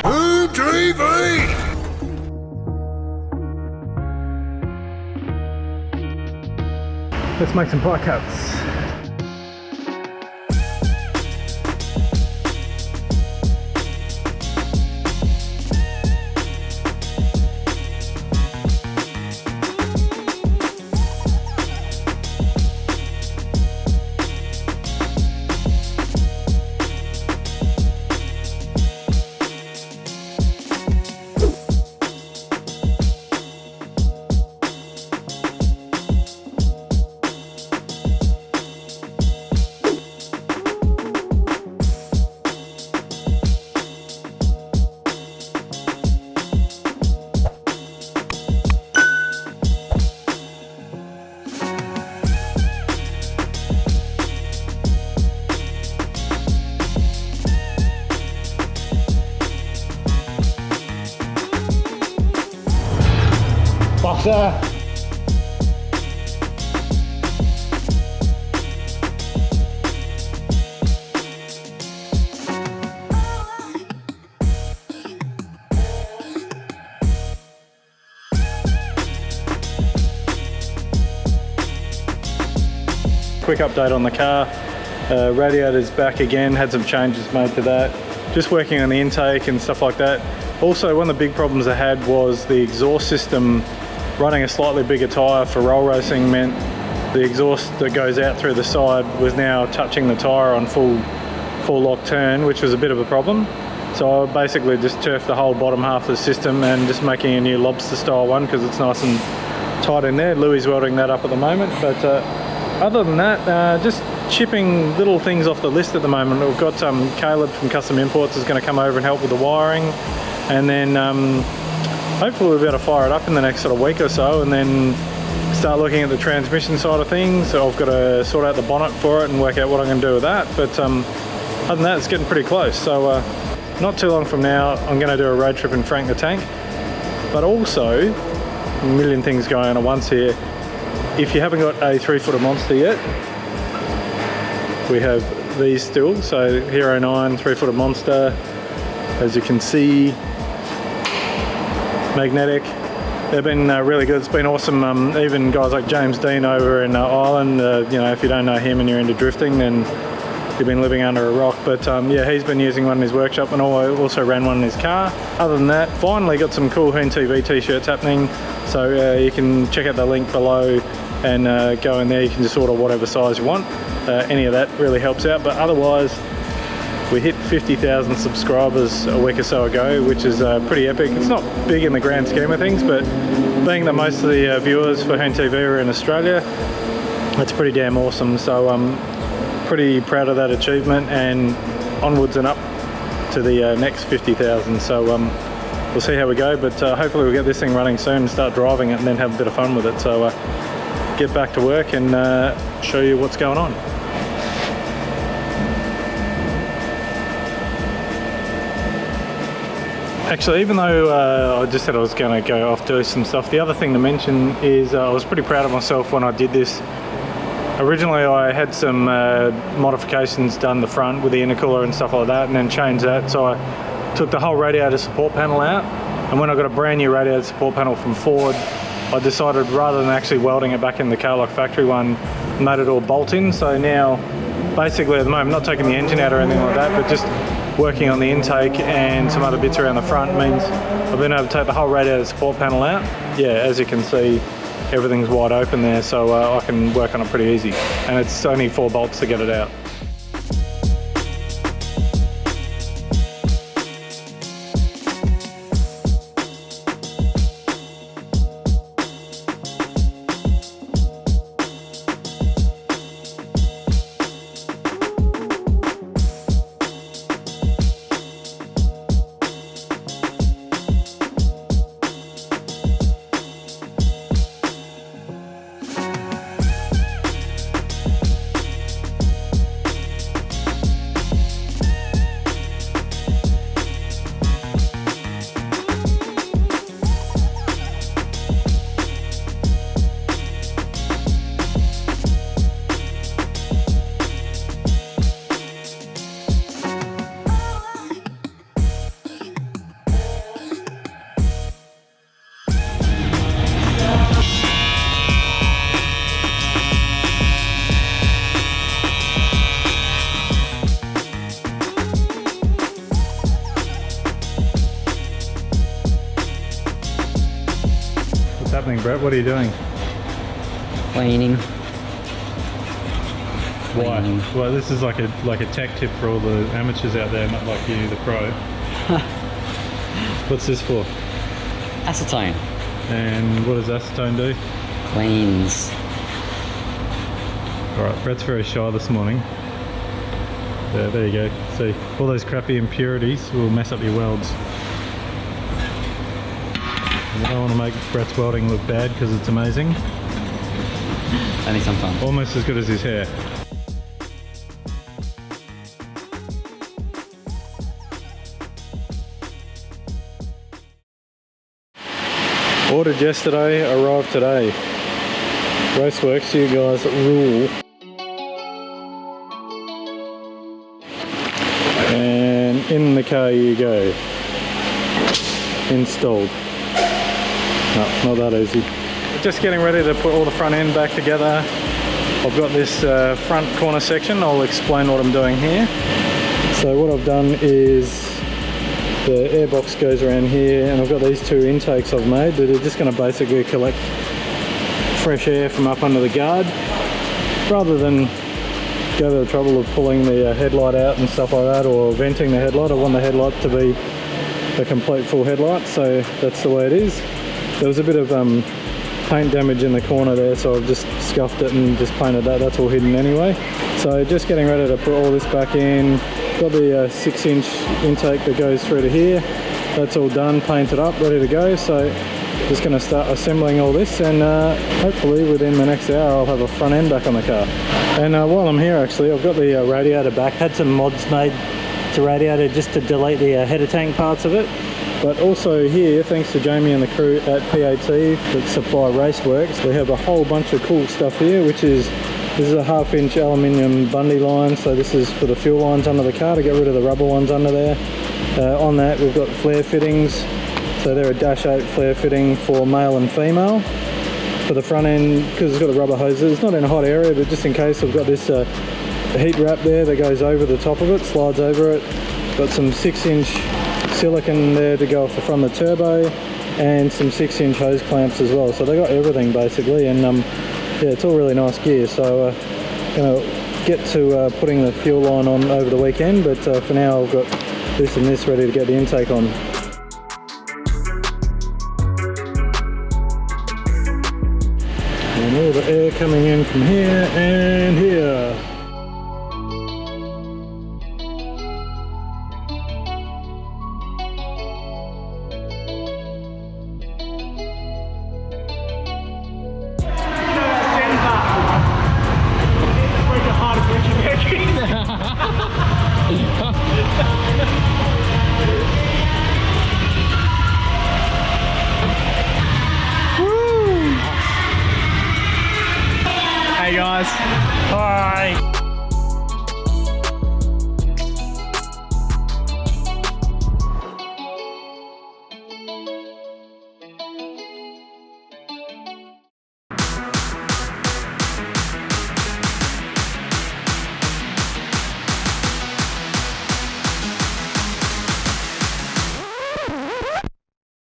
HoonTV! Let's make some pie cuts. Boxer! Quick update on the car. Radiator's back again, had some changes made to that. Just working on the intake and stuff like that. Also, one of the big problems I had was the exhaust system. Running a slightly bigger tyre for roll racing meant the exhaust that goes out through the side was now touching the tyre on full lock turn, which was a bit of a problem. So I basically just turfed the whole bottom half of the system and just making a new lobster style one because it's nice and tight in there. Louis welding that up at the moment, but other than that, just chipping little things off the list at the moment. We've got Caleb from Custom Imports is going to come over and help with the wiring, and then hopefully we'll be able to fire it up in the next sort of week or so and then start looking at the transmission side of things. So I've got to sort out the bonnet for it and work out what I'm going to do with that. But other than that, it's getting pretty close. So not too long from now, I'm going to do a road trip and frank the tank. But also, a million things going on at once here. If you haven't got a 3-footer monster yet, we have these still. So Hero 9 3-footer monster, as you can see. Magnetic. They've been really good. It's been awesome. Even guys like James Dean over in Ireland, you know, if you don't know him and you're into drifting, then you've been living under a rock. But yeah, he's been using one in his workshop, and I also ran one in his car. Other than that, finally got some cool HoonTV t-shirts happening. So you can check out the link below and go in there. You can just order whatever size you want. Any of that really helps out. But otherwise, we hit 50,000 subscribers a week or so ago, which is pretty epic. It's not big in the grand scheme of things, but being that most of the viewers for HoonTV are in Australia, it's pretty damn awesome. So I'm pretty proud of that achievement, and onwards and up to the next 50,000. So we'll see how we go, but hopefully we'll get this thing running soon and start driving it and then have a bit of fun with it. So get back to work and show you what's going on. Actually, even though I just said I was going to go off do some stuff, the other thing to mention is I was pretty proud of myself when I did this. Originally I had some modifications done the front with the intercooler and stuff like that, and then changed that. So I took the whole radiator support panel out, and when I got a brand new radiator support panel from Ford, I decided rather than actually welding it back in the K-Lock factory one, made it all bolt in. So now basically at the moment, not taking the engine out or anything like that, but just working on the intake and some other bits around the front means I've been able to take the whole radiator support panel out. Yeah, as you can see, everything's wide open there, so I can work on it pretty easy. And it's only 4 bolts to get it out. Brett, what are you doing? Cleaning. Why? Well, this is like a tech tip for all the amateurs out there, not like you, the pro. What's this for? Acetone. And what does acetone do? Cleans. Alright, Brett's very shy this morning. Yeah, there you go. See, all those crappy impurities will mess up your welds. You don't want to make Brett's welding look bad because it's amazing. Only sometimes. Almost as good as his hair. Ordered yesterday, arrived today. Raceworks, you guys rule. And in the car you go. Installed. No, not that easy. Just getting ready to put all the front end back together. I've got this front corner section. I'll explain what I'm doing here. So what I've done is the airbox goes around here, and I've got these two intakes I've made that are just going to basically collect fresh air from up under the guard. Rather than go to the trouble of pulling the headlight out and stuff like that, or venting the headlight, I want the headlight to be a complete full headlight, so that's the way it is. There was a bit of paint damage in the corner there, so I've just scuffed it and just painted that. That's all hidden anyway. So just getting ready to put all this back in. Got the 6-inch intake that goes through to here. That's all done, painted up, ready to go. So just going to start assembling all this, and hopefully within the next hour I'll have a front end back on the car. And while I'm here, actually, I've got the radiator back. Had some mods made to radiator just to delete the header tank parts of it. But also here, thanks to Jamie and the crew at PAT that supply Raceworks, we have a whole bunch of cool stuff here, which is, this is a 1/2-inch aluminium bundy line, so this is for the fuel lines under the car to get rid of the rubber ones under there. On that we've got flare fittings, so they're a -8 flare fitting for male and female. For the front end, because it's got the rubber hoses, it's not in a hot area, but just in case, I've got this heat wrap there that goes over the top of it, slides over it. Got some 6-inch silicone there to go off the front of the turbo, and some 6-inch hose clamps as well. So they got everything basically, and yeah, it's all really nice gear. So gonna get to putting the fuel line on over the weekend, but for now I've got this and this ready to get the intake on. And all the air coming in from here and here.